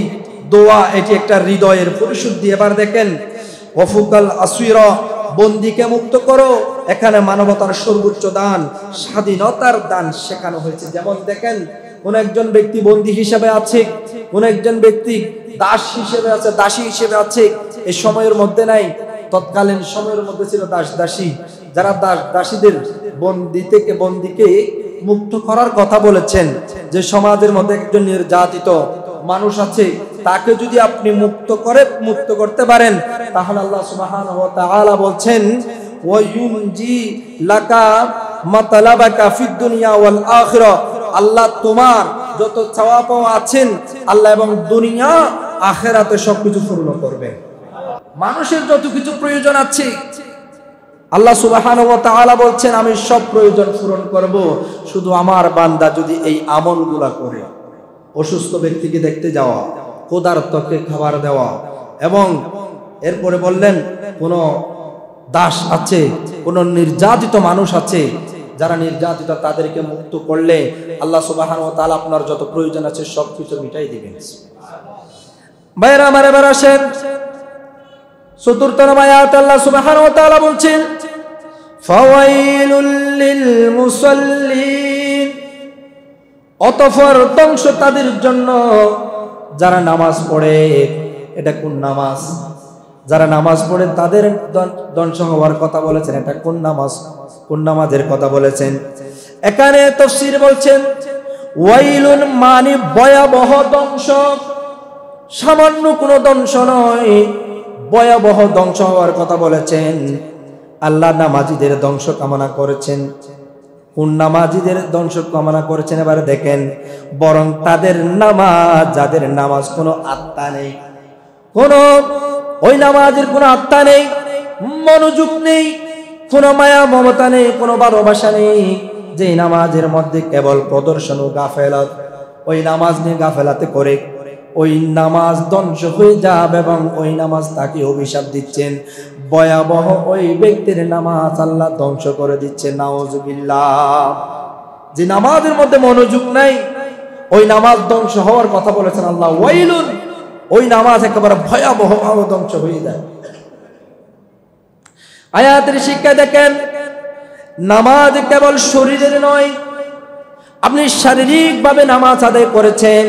দোয়া, এটি একটা হৃদয়ের পরিশুদ্ধি। এবার দেখেন, ওয়াফুকাল আসিরা, বন্দীকে মুক্ত করো, এখানে মানবতার সর্বোচ্চ দান, স্বাধীনতার দান শেখানো হয়েছে। যেমন দেখেন, কোন একজন ব্যক্তি বন্দী হিসেবে আছে, কোন একজন ব্যক্তি দাস হিসেবে আছে, দাসী হিসেবে আছে, এই সময়ের মধ্যে নাই, তৎকালীন সময়ের মধ্যে ছিল দাস দাসী। যারা দাস দাসীদের বন্দীকে মুক্ত করার কথা বলেছেন, যে সমাজের মধ্যে একজন নির্যাতিত মানুষ আছে, তাকে যদি আপনি মুক্ত করতে পারেন, তাহলে আল্লাহ সুবহানাহু ওয়া তাআলা বলছেন, ওয়া ইউনজি লাকা মাতালাবাকা ফিদ দুনিয়া ওয়াল আখিরা, আল্লাহ তোমার যত চাওয়া পাওয়া আছেন, আল্লাহ এবং দুনিয়া আখিরাতে সবকিছু পূর্ণ করবে। মানুষের যত কিছু প্রয়োজন আছে আল্লাহ সুবহানাহু ওয়া তাআলা বলছেন আমি সব প্রয়োজন পূরণ করব, শুধু আমার বান্দা যদি এই আমলগুলা করে। অসুস্থ ব্যক্তিকে দেখতে যাওয়া, ক্ষুধার্তকে খাবার দেওয়া, এবং এরপরে বললেন কোন দাস আছে, কোন নির্যাতিত মানুষ আছে, যারা নির্যাতিত তাদেরকে মুক্ত করলে আল্লাহ সুবহানাহু ওয়া তাআলা আপনার যত প্রয়োজন আছে সবকিছু মিটাই দিবেন। ভাইরা আমার, এবার আসেন চতুর্থ আয়াত আল্লাহ সুবহানাহু ওয়া তাআলা বলছেন ফাওয়াইলুল লিল মুসাল্লিন, অতঃপর ধ্বংস তাদের জন্য যারা নামাজ পড়ে। এটা কোন নামাজ? যারা নামাজ পড়ে তাদের ধ্বংস হওয়ার কথা বলেছেন। এটা কোন নামাজ? কোন নামাজের কথা বলেছেন? এখানে তাফসীর বলছেন ওয়াইলুন মানে ভয়াবহ ধ্বংস, সামান্য কোনো ধ্বংস নয়, ভয়াবহ ধ্বংস হওয়ার কথা বলেছেন। আল্লাহ নামাজীদের ধ্বংস কামনা করেছেন। কোন নামাজীদের ধ্বংস কামনা করেছেন? এবারে দেখেন, বরং তাদের নামাজ, যাদের নামাজ কোনো আত্মা নেই, কোনো ওই নামাজের কোনো আত্মা নেই, মনোযোগ নেই, কোনো মায়া মমতা নেই, কোনো ভালোবাসা নেই, যে নামাজের মধ্যে কেবল প্রদর্শন ও গাফেলাত, ওই নামাজ নিয়ে গাফেলাতে করে ওই নামাজ ধ্বংস হয়ে যাবে এবং ওই নামাজ তাকে অভিশাপ দিচ্ছেন। ভয়াবহ ওই ব্যক্তির নামাজ আল্লাহ ধ্বংস করে দিচ্ছে, নাউজুবিল্লাহ। যে নামাজের মধ্যে মনোযোগ নাই, ওই নামাজ ধ্বংস হওয়ার কথা বলেছেন আল্লাহ। ওয়াইলুন, ওই নামাজ একেবারে ভয়াবহ ধ্বংস হয়ে যায়। আয়াতের শিক্ষা দেখেন, নামাজ কেবল শরীরের নয়। আপনি শারীরিক ভাবে নামাজ আদায় করেছেন,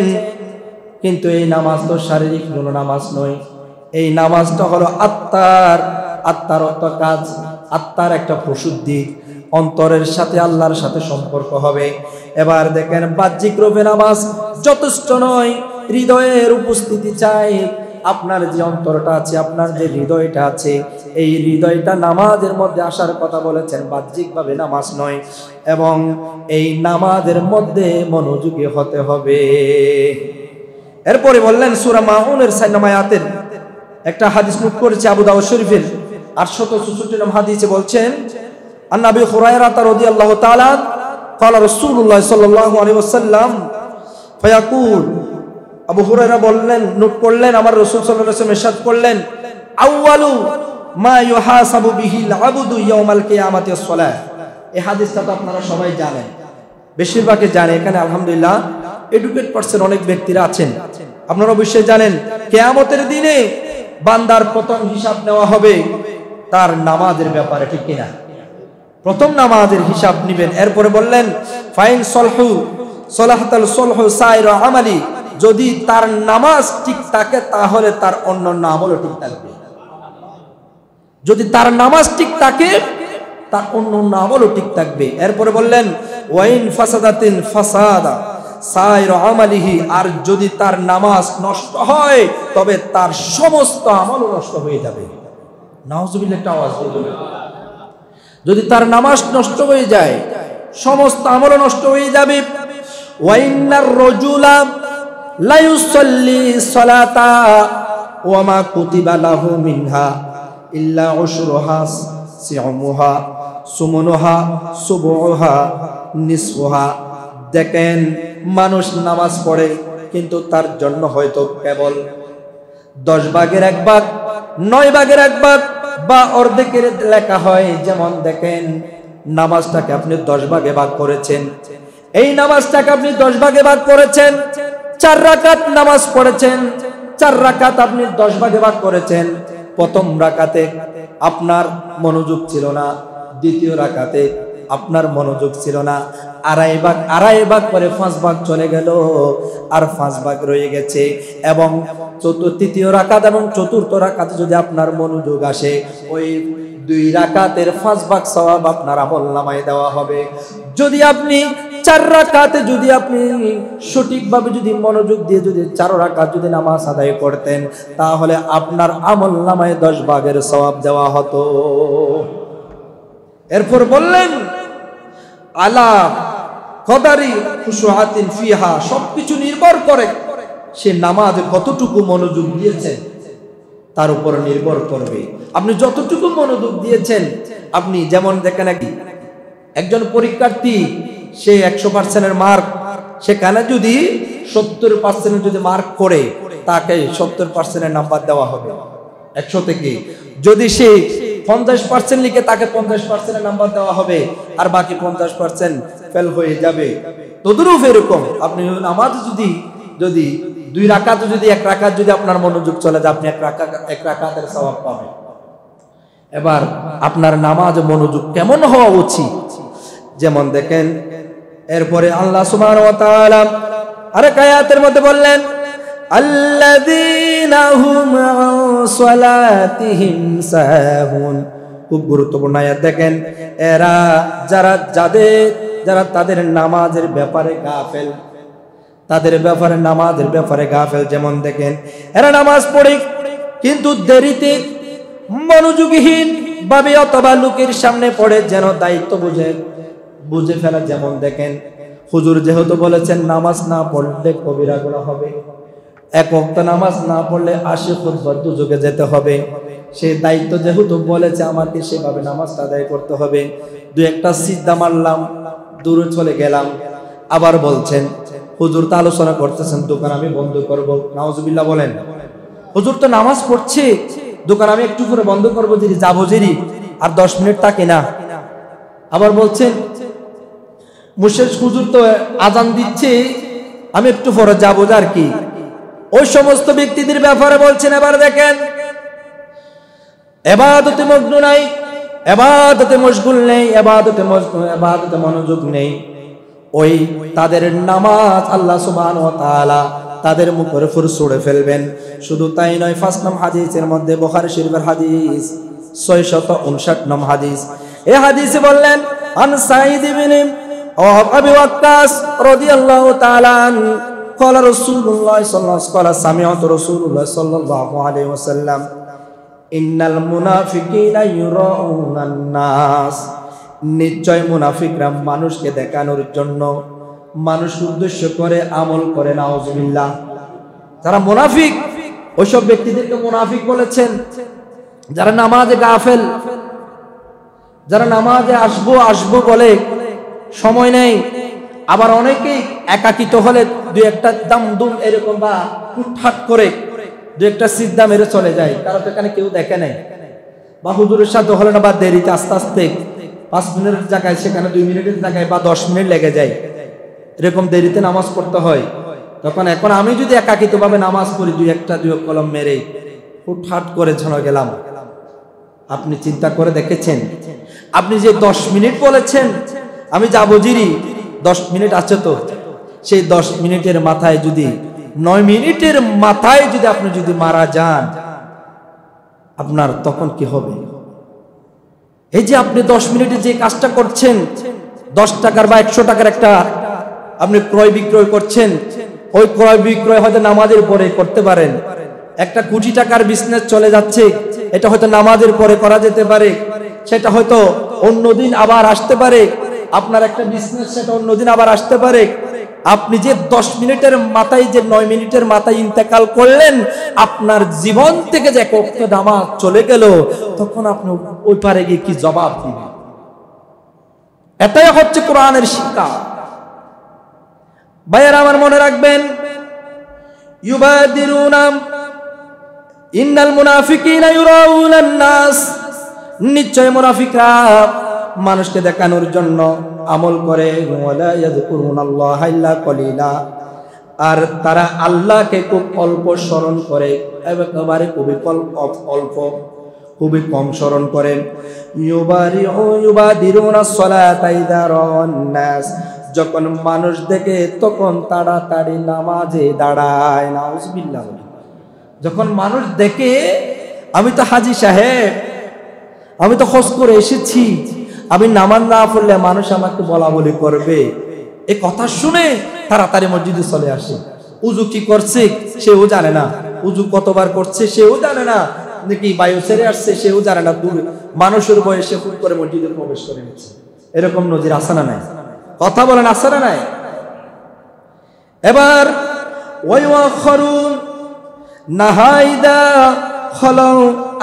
কিন্তু এই নামাজ তো শারীরিক কোনো নামাজ নয়। এই নামাজটা হলো আত্মার অর্থ কাজ, আত্মার একটা প্রশুদ্ধি, অন্তরের সাথে আল্লাহর সাথে সম্পর্ক হবে। এবার দেখেন, বাহ্যিক রূপে নামাজ যথেষ্ট নয়, হৃদয়ের উপস্থিতি চাই। আপনার যে অন্তরটা আছে, আপনার যে হৃদয়টা আছে, এই হৃদয়টা নামাজের মধ্যে আসার কথা বলেছেন, বাহ্যিকভাবে নামাজ নয়। এবং এই নামাজের মধ্যে মনোযোগী হতে হবে। এরপরে বললেন সূরা মাউনের 4 নম্বর আয়াতের একটা হাদিস নোট করেছে আবু দাউদ শরীফের 864 নম্বর হাদিসে বলছেন, আন নবী হুরায়রা রাদিয়াল্লাহু তাআলা قال رسول الله صلى الله عليه وسلم فيقول, আবু হুরায়রা বললেন, নোট করলেন, আমার রাসূল সাল্লাল্লাহু আলাইহি ওয়াসাল্লাম ইরশাদ করলেন, আউয়ালু মা ইউহাসাবু বিহিল আবদু ইয়াউমাল কিয়ামাতি as-সালাহ। এই হাদিসটা তো আপনারা সবাই জানেন, বেশিরভাগই জানে। এখানে আলহামদুলিল্লাহ এডুকেট পারসন অনেক ব্যক্তিরা আছেন। আপনারা অবশ্যই জানেন কিয়ামতের দিনে বান্দার প্রথম হিসাব নেওয়া হবে তার নামাজের ব্যাপারে, ঠিক কিনা? প্রথম নামাজের হিসাব নেবেন। এরপরে বললেন ফাইন সলহু সলাহাতাল সলহু সাইর আমালি, যদি তার নামাজ ঠিক থাকে তাহলে তার অন্যান্য আমলও ঠিক থাকবে। যদি তার নামাজ ঠিক থাকে তার অন্যান্য আমলও ঠিক থাকবে। এরপরে বললেন ওয়াইন ফাসাদাতিন ফাসাদা সাইর আমালিহি, আর যদি তার নামাজ নষ্ট হয় তবে তার সমস্ত আমলও নষ্ট হয়ে যাবে। নাউজুবিল্লাহ, একটা আওয়াজ দিয়ে। যদি তার নামাজ নষ্ট হয়ে যায় সমস্ত আমলও নষ্ট হয়ে যাবে। ওয়াইন্নার রাজুলা লা ইউসাল্লি সালাতা ওয়া মা কুতিবা লাহু মিনহা ইল্লা উশরুহা সিয়ামুহা সুমনুহা সুবুহা নিসফুহা। দেখেন, মানুষ নামাজ পড়ে কিন্তু তার জন্য হয়তো কেবল 10 ভাগের 1 ভাগ, 9 ভাগের 1 ভাগ বা অর্ধেকের লেখা হয়। যেমন দেখেন, নামাজটাকে আপনি 10 ভাগে ভাগ করেছেন, এই নামাজটাকে আপনি 10 ভাগে ভাগ করেছেন, 4 রাকাত নামাজ পড়েছেন, 4 রাকাত আপনি 10 ভাগে ভাগ করেছেন। প্রথম রাকাতে আপনার মনোযোগ ছিল না, দ্বিতীয় রাকাতে আপনার মনোযোগ ছিল না, আড়াই ভাগ করে 5 ভাগ চলে গেল, আর 5 ভাগ রয়ে গেছে। এবং তৃতীয় রাকাত এবং চতুর্থ রাকাতে যদি আপনার মনোযোগ আসে, ওই 2 রাকাতের 5 ভাগ সওয়াব আপনার আমলনামায় দেওয়া হবে। যদি আপনি 4 রাকাতে যদি আপনি সঠিকভাবে যদি মনোযোগ দিয়ে যদি 4 রাকাত যদি নামাজ আদায় করতেন, তাহলে আপনার আমলনামায় 10 ভাগের সওয়াব দেওয়া হতো। এরপর বললেন আলা কদারি খুশুআতিন ফিহা, সবকিছু নির্ভর করে সে নামাজে কতটুকু মনোযোগ দিয়েছে। তার উপর নির্ভর করবে। আপনি যতটুকু মনোযোগ দিয়েছেন, আপনি যেমন দেখেন একজন পরীক্ষার্থী, সে 100% মার্ক, সেখানে যদি 70% যদি মার্ক করে, তাকে 70% নাম্বার দেওয়া হবে 100 থেকে। যদি সে 50% লিখে, তাকে 50% নাম্বার দেওয়া হবে, আর বাকি 50% ফেল হয়ে যাবে। তদরূপ এরকম আপনি নামাজ যদি 2 রাকাত, যদি 1 রাকাত যদি আপনার মনোযোগ চলে যায়, আপনি 1 রাকাতের সওয়াব পাবেন। এবার আপনার নামাজ মনোযোগ কেমন হওয়া উচিত? যেমন দেখেন, এরপরে আল্লাহ সুবহানাহু ওয়া তাআলা আরেক আয়াতের মধ্যে বললেন, আল্লাযীনা হুম আন সালাতিহিম সাহুন। খুব গুরুত্বপূর্ণ আয়াত। দেখেন, যারা তাদের নামাজের ব্যাপারে গাফেল, নামাজের ব্যাপারে গাফেল। যেমন দেখেন, এরা নামাজ পড়ে কিন্তু দেরিতে, মনোযোগহীন ভাবে অথবা লোকের সামনে পড়ে, যেন দায়িত্ব বুঝে ফেলা। যেমন দেখেন, হুজুর যেহেতু বলেছেন নামাজ না পড়লে কবিরা গুনাহ হবে, 1 ওয়াক্ত নামাজ না পড়লে 80 খুতবা দুজকে যেতে হবে, সেই দায়িত্ব যেহেতু বলেছে আমাকে, সেভাবে নামাজটা আদায় করতে হবে। 2-1টা সিজদা মারলাম, দূরে চলে গেলাম, আবার বলছেন হুজুর তো আলোচনা করতেছেন, দোকান আমি বন্ধ করব। নাউজুবিল্লাহ বলেন। হুজুর তো নামাজ পড়ছে, দোকান আমি একটু করে বন্ধ করবো, যদি যাবো আর 10 মিনিট থাকে না। আবার বলছেন হুজুর তো আজান দিচ্ছে, আমি একটু পরে যাবো আর কি। ওই সমস্ত ব্যক্তিদের ব্যাপারে বলছেন, এবার দেখেন, ইবাদতে মগ্ন নাই, ইবাদতে মশগুল নেই, ইবাদতে মনোযোগ নেই, ওই তাদের নামাজ আল্লাহ সুবহানাহু ওয়া তাআলা তাদের মুখের উপর ছুঁড়ে ফেলবেন। শুধু তাই নয়, 5 নং হাদিসের মধ্যে, বুখারী শরীফের হাদিস 659 নং হাদিস, এই হাদিসে বললেন, আন সাঈদ ইবনে আবি ওয়াক্কাস রাদিয়াল্লাহু তাআলা আনহু ক্বালা রাসূলুল্লাহ সাল্লাল্লাহু আলাইহি ওয়াসাল্লাম, সামি'তু রাসূলুল্লাহ সাল্লাল্লাহু আলাইহি ওয়াসাল্লাম, ইন্নাল মুনাফিকিনা ইউরাউনান নাস। নিশ্চয় মুনাফিকরা মানুষকে দেখানোর জন্য, মানুষকে উদ্দেশ্য করে আমল করে। নাউজুবিল্লাহ। যারা মুনাফিক, ওইসব ব্যক্তিদেরকে মুনাফিক বলেছেন, যারা নামাজে গাফেল, যারা নামাজে আসবো বলে সময় নেই। আবার অনেকেই একাকিত হলে 2-1টা দামদুম এরকম বা হুটহাট করে 2-1টা সিজদা মেরে চলে যায়, কারণ এখানে কেউ দেখে নাই, বা হুজুরের সাথে হলে না, বা দেরিতে আস্তে আস্তে 5 মিনিটের জায়গায় সেখানে 2 মিনিটের জায়গায় বা 10 মিনিট লেগে যায়, এরকম দেরিতে নামাজ পড়তে হয়। এখন আমি যদি একাকিত ভাবে নামাজ পড়ি, 2-1টা 2 কলম মেরে হুটহাট করে ঝরে গেলাম, আপনি চিন্তা করে দেখেছেন? আপনি যে 10 মিনিট বলেছেন আমি যাবো 10 মিনিট আছে, তো সেই 10 মিনিটের মাথায় যদি 9 মিনিটের মাথায় যদি আপনি যদি মারা যান, আপনার তখন কি হবে? এই যে আপনি 10 মিনিটে যে কাজটা করছেন, 10 টাকার বা 100 টাকার একটা আপনি ক্রয় বিক্রয় করছেন, ওই ক্রয় বিক্রয় হয়তো নামাজের পরে করতে পারেন। 1 কোটি টাকার বিজনেস চলে যাচ্ছে, এটা হয়তো নামাজের পরে করা যেতে পারে, সেটা হয়তো অন্যদিন আবার আসতে পারে। আপনার একটা বিজনেস, সেটা অন্যদিন আবার আসতে পারে। আপনি যে 10 মিনিটের মাথায়, যে 9 মিনিটের মাথায় ইন্তেকাল করলেন, আপনার জীবন থেকে যে 1 ওয়াক্ত নামাজ চলে গেল, তখন আপনি ওই পারে গিয়ে কি জবাব দিবেন? এটাই হচ্ছে কোরআনের শিক্ষা। ভাইয়েরা আমার মনে রাখবেন, ইউবাদিরুনা ইন্নাল মুনাফিকিনা ইউরাউনান নাস। নিশ্চয় মুনাফিকরা মানুষকে দেখানোর জন্য আমল করে। ওয়ালা ইয়াযকুরুনাল্লাহা ইল্লা কলিলা। আর তারা আল্লাহকে খুব অল্প স্মরণ করে, একেবারে খুবই অল্প, খুবই কম স্মরণ করে। ইউবাদিরুনাস সালাতা ইযা রাআন নাস। যখন মানুষ দেখে তখন তাড়াতাড়ি নামাজে দাঁড়ায়। নাউজুবিল্লাহ। যখন মানুষ দেখে, আমি তো হাজী সাহেব, আমি তো খোঁজ করে এসেছি, আমি নামাজ না পড়লে মানুষ আমাকে বলা বলি করবে, এই কথা শুনে তাড়াতাড়ি মসজিদে চলে আসে। উজু কি করছে সেও জানে না, উজু কতবার করছে সেও জানে না, নাকি বায়ু ছেড়ে আসছে সেও জানে না, মানুষের বয়সে হুট করে মসজিদে প্রবেশ করে গেছে। এরকম নজির আছে না নাই? কথা বলেন, আছে না নাই? এবার ওয়াইওয়াখরুন নাহাইদা হলো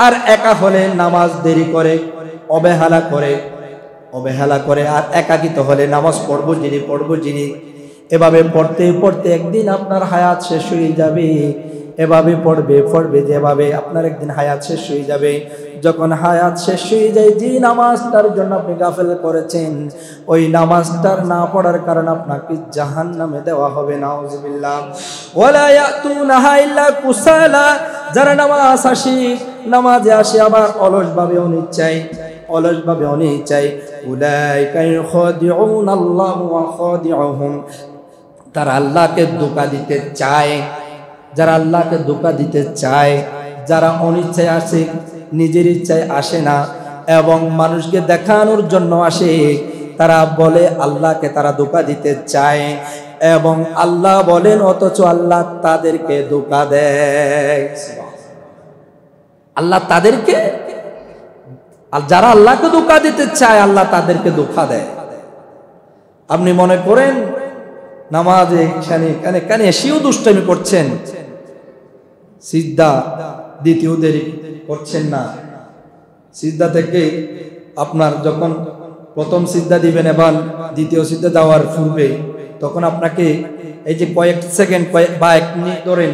আর একা হলে নামাজ দেরি করে, অবহেলা করে আর একাকিত হলে নামাজ পড়বো যিনি এভাবে পড়তে পড়তে একদিন আপনার হায়াত শেষ হয়ে যাবে। এভাবে পড়বে যেভাবে আপনার একদিন হায়াত শেষ হয়ে যাবে। যখন হায়াত শেষ হয়ে যায়, যে নামাজটার জন্য আপনি গাফেল করেছেন, ওই নামাজটার না পড়ার কারণে আপনাকে জাহান্নামে দেওয়া হবে। নাউজুবিল্লাহ। ওয়ালা ইয়াতুনাহা ইল্লা কুসালা, যারা নামাজে আসে আবার অলসভাবে অনিচ্ছায়, উলাইকা ইখাদিউনাল্লাহু ওয়া খাদিউহুম, তারা আল্লাহকে ধোঁকা দিতে চায়। যারা অনিচ্ছায় আসে, নিজের ইচ্ছায় আসে না এবং মানুষকে দেখানোর জন্য আসে, তারা বলে আল্লাহকে তারা ধোঁকা দিতে চায় এবং আল্লাহ বলেন, অথচ আল্লাহ তাদেরকে ধোঁকা দেয়। আল্লাহ তাদেরকে, যারা আল্লাহকে ধোঁকা দিতে চায়, আল্লাহ তাদেরকে ধোঁকা দেয়। আপনি মনে করেন নামাজে এখানে এসেও দুষ্টামি করছেন, সিজদা দ্বিতীয় দেরি করছেন না। সিজদা থেকে আপনার যখন প্রথম সিজদা দিবেন এবং দ্বিতীয় সিজদা দেওয়ার পূর্বে, তখন আপনাকে এই যে কয়েক সেকেন্ড বা 1 মিনিট ধরেন,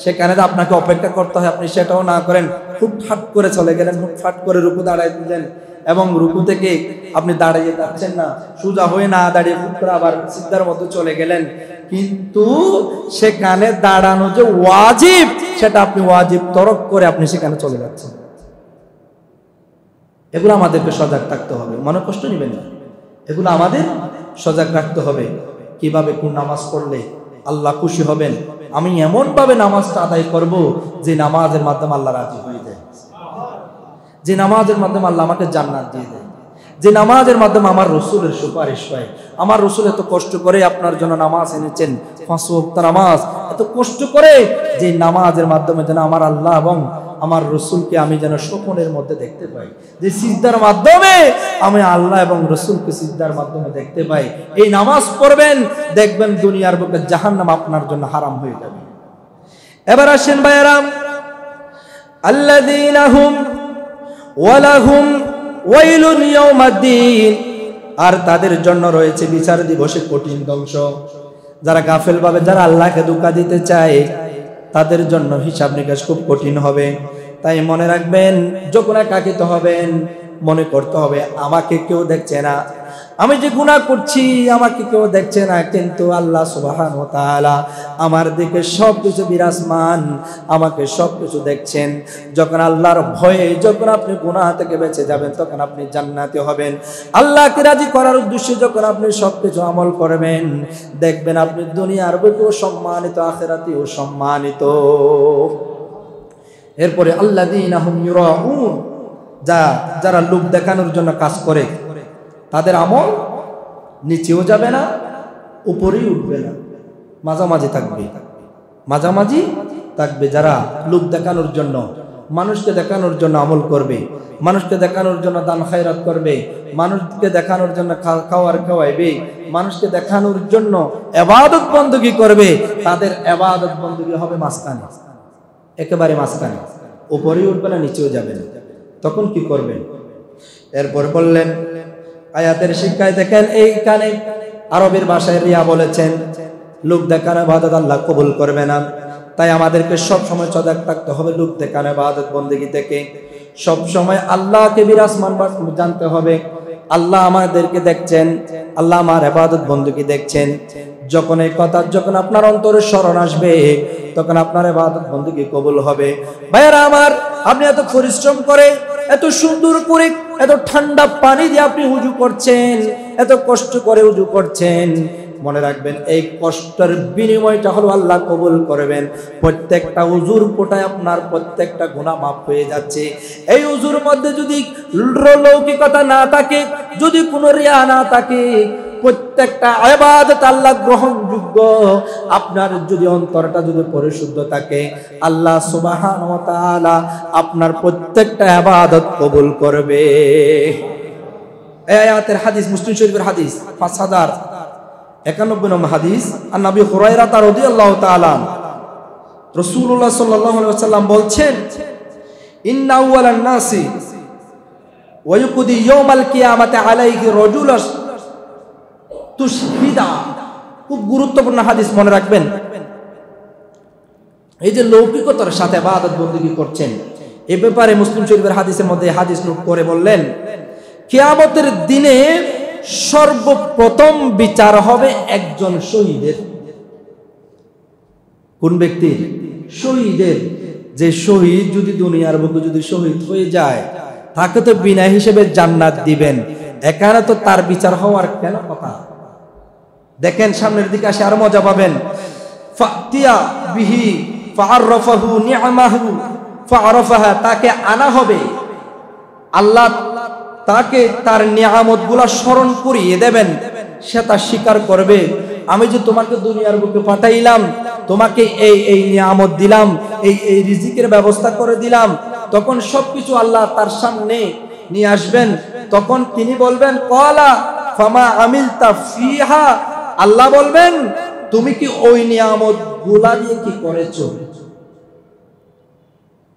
সেখানে আপনাকে অপেক্ষা করতে হয়। আপনি সেটাও না করেন, হুটহাট করে চলে গেলেন, হুটহাট করে রুকু দাঁড়ায় দিলেন এবং রুকু থেকে আপনি দাঁড়িয়ে যাচ্ছেন না, সোজা হয়ে না দাঁড়িয়ে হুট করে আবার সিজদার মধ্যে চলে গেলেন। কিন্তু সেখানে দাঁড়ানো যে ওয়াজিব, সেটা আপনি ওয়াজিব তরক করে আপনি সেখানে চলে যাচ্ছেন। এগুলো আমাদেরকে সজাগ থাকতে হবে, মনে কষ্ট নেবেন না। এগুলো আমাদের সজাগ রাখতে হবে। কিভাবে কোন নামাজ পড়লে আল্লাহ খুশি হবেন, আমি এমন ভাবে নামাজটা আদায় করব যে নামাজের মাধ্যমে আল্লাহ রাজি হয়ে যায়, যে নামাজের মাধ্যমে আল্লাহ আমাকে জান্নাত দিয়ে দেয়, যে নামাজের মাধ্যমে আমার রসুলের সুপারিশ হয়। আমার রসুল এত কষ্ট করে আপনার জন্য নামাজ এনেছেন, 5 ওয়াক্ত নামাজ, এত কষ্ট করে, যে নামাজের মাধ্যমে যেন আমার আল্লাহ এবং আমার রসুলকে আমি যেন স্বপ্নের মধ্যে দেখতে পাই, যে সিজদার মাধ্যমে আমি আল্লাহ এবং রসুলকে সিজদার মাধ্যমে দেখতে পাই। এই নামাজ পড়বেন, দেখবেন দুনিয়ার বুকে জাহান্নাম আপনার জন্য হারাম হয়ে যাবে। এবার আসেন ভাইয়েরা, আল্লাযীনা হুম ওয়া লাহুম ওয়াইলুন ইয়াউমাদ্দিন, আর তাদের জন্য রয়েছে বিচার দিবসে কঠিন ধ্বংস। যারা গাফেল ভাবে, যারা আল্লাহকে ধোঁকা দিতে চায়, তাদের জন্য হিসাব নিকাশ খুব কঠিন হবে। তাই মনে রাখবেন, যখন একাকিত হবেন, মনে করতে হবে আমাকে কেউ দেখছে না, আমি যে গুনাহ করছি আমাকে কেউ দেখছে না, কিন্তু আল্লাহ সুবহানাহু ওয়া তাআলা আমার দিকে সবকিছু বিরাজমান, আমাকে সবকিছু দেখছেন। যখন আল্লাহর ভয়ে যখন আপনি গুনাহ থেকে বেঁচে যাবেন, তখন আপনি জান্নাতি হবেন। আল্লাহকে রাজি করার উদ্দেশ্যে যখন আপনি সবকিছু আমল করবেন, দেখবেন আপনি দুনিয়ার বুকেও সম্মানিত, আখিরাতেও সম্মানিত। এরপরে আল্লাযীনা হুম ইউরাউন, যারা লোক দেখানোর জন্য কাজ করে, তাদের আমল নিচেও যাবে না, উপরেই উঠবে না, মাঝামাঝি থাকবে। যারা লোক দেখানোর জন্য, মানুষকে দেখানোর জন্য আমল করবে, মানুষকে দেখানোর জন্য দান খায়রাত করবে, মানুষকে দেখানোর জন্য খাওয়াইবে, মানুষকে দেখানোর জন্য ইবাদত বندگی করবে, তাদের ইবাদত বندگی হবে মাঝখানে, একেবারে মাঝখানে, উপরেই উঠবে না, নিচেও যাবে না। তখন কি করবেন? এরপর বললেন, আয়াতের শিক্ষায় দেখেন, এইখানে আরবের ভাষায় রিয়া বলেছেন, লোক দেখানো ইবাদত আল্লাহ কবুল করবে না। তাই আমাদেরকে সব সময় সজাগ থাকতে হবে লোক দেখানো ইবাদত বندگی থেকে। সব সময় আল্লাহকে বিরাজমান জানতে হবে, আল্লাহ আমাদেরকে দেখছেন, আল্লাহ আমার ইবাদত বندگی দেখছেন। যখন এই কথা যখন আপনার অন্তরে স্মরণ আসবে, তখন আপনার ইবাদত বندگی কবুল হবে। ভাইরা আমার, আপনি এত পরিশ্রম করে, এত সুন্দর করে, এত ঠান্ডা পানি দিয়ে আপনি উযু করছেন, এত কষ্ট করে উযু করছেন, মনে রাখবেন এই কষ্টের বিনিময়টা হলো আল্লাহ কবুল করবেন। প্রত্যেকটা উযুর ফোঁটায় আপনার প্রত্যেকটা গুনাহ মাফ হয়ে যাচ্ছে। এই উযুর মধ্যে যদি লৌকিকতা না থাকে, যদি কোনো রিয়া না থাকে, প্রত্যেকটা ইবাদত আল্লাহ গ্রহণযোগ্য। আপনার যদি অন্তরটা যদি পরিশুদ্ধ থাকে, আল্লাহ সুবহানাহু ওয়া তাআলা আপনার প্রত্যেকটা ইবাদত কবুল করবে। এই আয়াতের হাদিস মুসলিম শরীফের হাদিস 5091 নম্বর হাদিস। আর নবী হুরায়রা রাদিয়াল্লাহু তাআলা রাসূলুল্লাহ সাল্লাল্লাহু আলাইহি ওয়াসাল্লাম বলছেন, ইন্না আউওয়ালান নাসি ওয়া ইউকদি ইয়াউমাল কিয়ামাতি আলাইহি রাজুলাস তুশহিদা। খুব গুরুত্বপূর্ণ হাদিস, মনে রাখবেন। এই যে লৌকিকতার সাথে ইবাদত বندگی করছেন, এ ব্যাপারে মুসলিম শরীফের হাদিসের মধ্যে হাদিস নোট করে বললেন, কিয়ামতের দিনে সর্বপ্রথম বিচার হবে একজন শহীদের। কোন ব্যক্তির? শহীদের। যে শহীদ যদি দুনিয়ার বুকে যদি শহীদ হয়ে যায়, তাকে তো বিনা হিসেবে জান্নাত দিবেন। এখানে তো তার বিচার হওয়ার কেন কথা? দেখেন সামনের দিকে আসে আরো মজা পাবেন। ফাতিয়া বিহি ফাআররাফাহু নি'মাহু ফাআরাফাহা, তাকে আনা হবে, আল্লাহ তাকে তার নিয়ামতগুলো স্মরণ করিয়ে দেবেন, সে তা স্বীকার করবে। আমি যে তোমাকে দুনিয়ার বুকে পাঠাইলাম, তোমাকে এই এই নিয়ামত দিলাম, এই এই রিজিকের ব্যবস্থা করে দিলাম, তখন সবকিছু আল্লাহ তার সামনে নিয়ে আসবেন। তখন তিনি বলবেন ক্বালা ফামা আমিলতা ফিহা, আল্লাহ বলবেন তুমি কি ওই নিয়ামতগুলা দিয়ে কি করেছো?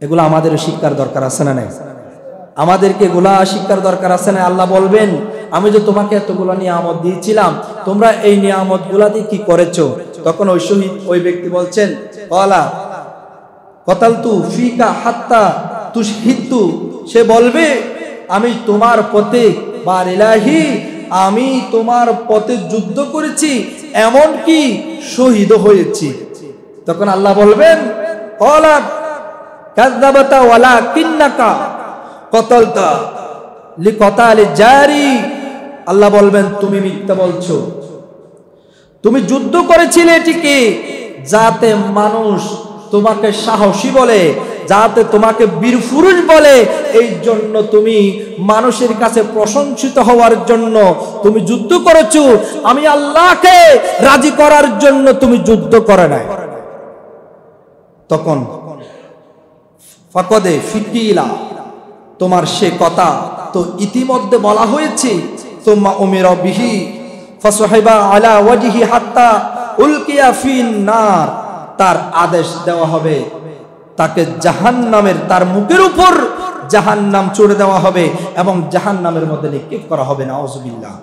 এগুলো আমাদের শিক্ষার দরকার আছে না নাই? আমাদেরকে এগুলা শিক্ষার দরকার আছে না? আল্লাহ বলবেন আমি যে তোমাকে এতগুলা নিয়ামত দিয়েছিলাম, তোমরা এই নিয়ামতগুলা দিয়ে কি করেছো? তখন ওই শহীদ ওই ব্যক্তি বলছেন ক্বালা কতালতু ফিকা হাত্তা তুশহিদতু, সে বলবে আমি তোমার পথে বা ইলাহি, আমি তোমার পথে যুদ্ধ করেছি, এমন কি শহীদ হয়েছি। তখন আল্লাহ বলবেন ক্বালা কাযাবাতা ওয়ালাকিন্নাকা কতালতা লিকতালি জারি, আল্লাহ বলবেন তুমি মিথ্যা বলছো, তুমি যুদ্ধ করেছিলে ঠিকই, যাতে মানুষ তোমাকে সাহসী বলে, যাতে তোমাকে বীর পুরুষ বলে, এই জন্য তুমি মানুষের কাছে প্রশংসিত হওয়ার জন্য তুমি যুদ্ধ করেছো। আমি আল্লাহকে রাজি করার জন্য তুমি যুদ্ধ করে নাই। তখন ফাকদে ফিকিলা, তোমার সে কথা তো ইতিমধ্যে বলা হয়েছে। সুম্মা উমিরা বিহি ফাসহিবা আলা ওয়াজহি হাত্তা উলকিয়া ফিন নার, তার আদেশ দেওয়া হবে, তাকে জাহান্নামের, তার মুখের উপর জাহান্নাম ছুড়ে দেওয়া হবে এবং জাহান্নামের মধ্যে নিক্ষেপ করা হবে। নাউজুবিল্লাহ।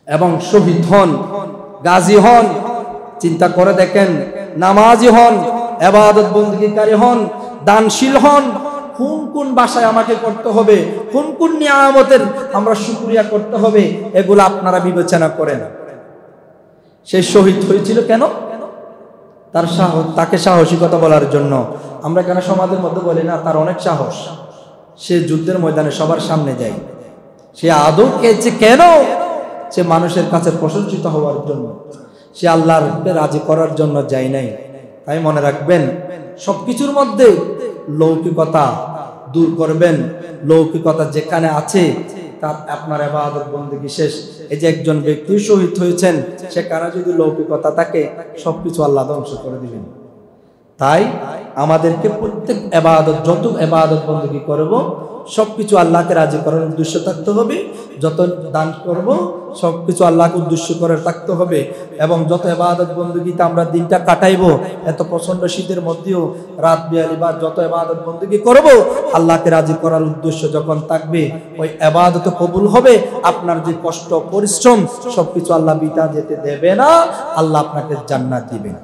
এবং শহীদ হন, গাজী হন, চিন্তা করে দেখেন, নামাজি হন, ইবাদত বندگিকারী হন, দানশীল হন, কোন কোন বাসায় আমাকে করতে হবে, কোন কোন নিয়ামতের আমরা শুকরিয়া করতে হবে, এগুলো আপনারা বিবেচনা করেন। সে শহীদ হয়েছিল কেন? তার সাহস, তাকে সাহসিকতা বলার জন্য। আমরা কেন সমাজের মধ্যে বলি না তার অনেক সাহস, সে যুদ্ধের ময়দানে সবার সামনে যায়। সে আদৌ কেছে কেন? সে মানুষের কাছে প্রশংসিত হওয়ার জন্য, সে আল্লাহকে রাজি করার জন্য যায় নাই। তাই মনে রাখবেন, সবকিছুর মধ্যে লৌকিকতা দূর করবেন। লৌকিকতা যেখানে আছে তার আপনার ইবাদত বندگی শেষ। এই যে একজন ব্যক্তি শহীদ হয়েছেন, সেখানে যদি লৌকিকতা থাকে, সবকিছু আল্লাহ ধ্বংস করে দিবেন। তাই আমাদেরকে প্রত্যেক ইবাদত, যত ইবাদত বندگی করব, সবকিছু আল্লাহকে রাজি করার উদ্দেশ্য থাকতে হবে। যত দান করব, সবকিছু আল্লাহকে উদ্দেশ্য করে থাকতে হবে। এবং যত ইবাদত বندگিতে আমরা দিনটা কাটাইবো, এত প্রচন্ড শীতের মধ্যেও রাত বিয়ালিবার যত ইবাদত বندگি করব, আল্লাহকে রাজি করার উদ্দেশ্য যখন থাকবে, ওই ইবাদত কবুল হবে। আপনার যে কষ্ট পরিশ্রম সবকিছু আল্লাহ বিতা যেতে দেবে না, আল্লাহ আপনাকে জান্নাত দিবেন।